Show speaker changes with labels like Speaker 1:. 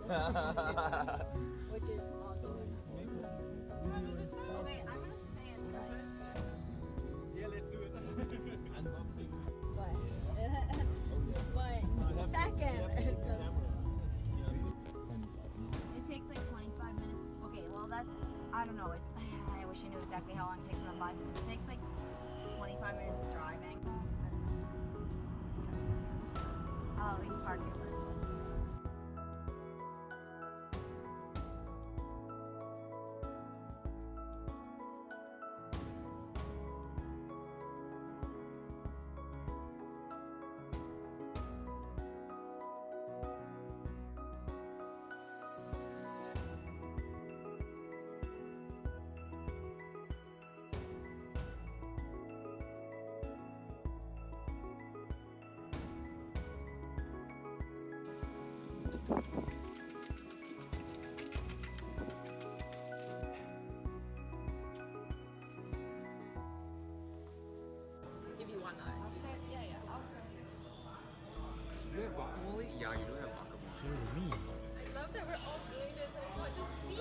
Speaker 1: which is awesome. Oh, wait, I'm gonna say it's right.
Speaker 2: Yeah, let's do it. Unboxing.
Speaker 1: What? What? Second. It takes like 25 minutes. Okay, well that's, I don't know. I wish I knew exactly how long it takes on the bus. It takes like 25 minutes of driving. I'll at least park it where it's supposed to be.
Speaker 3: Give you one eye.
Speaker 1: I'll say, yeah, I'll say.
Speaker 4: You have guacamole? Yeah, you do have guacamole.
Speaker 3: I love that we're all doing this and it's not just me.